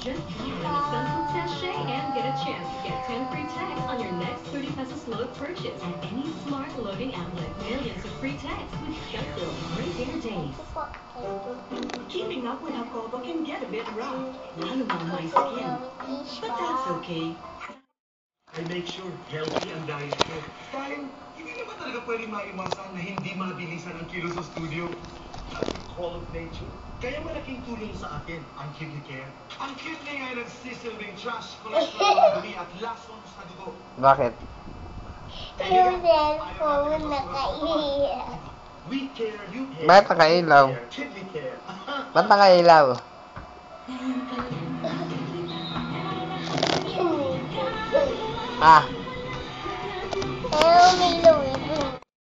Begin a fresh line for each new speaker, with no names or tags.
Just use an essential sachet and get a chance to get 10 free tags on your next 30 pesos load purchase at any smart loading outlet. Millions of free tags with Shuttle. Great dinner days. Keeping up with Hakobo can get a bit rough, lalo na on my skin. But that's okay.
I make sure healthy ang diet ko. Dahil hindi naman talaga pwede maiwasan na hindi mabilisan ang kilos sa studio. Call of nature. Kaya malaking tulong sa akin ang kidney care. Ang kidney ay nagsisilbing trash cholesterol ng dumi at lason sa dugo.
Bakit?
Yung cellphone nakaiyak.
We care, you care.
Bakit nakailaw?
Kidney care.
Ba't nakailaw? Ah.
Pero may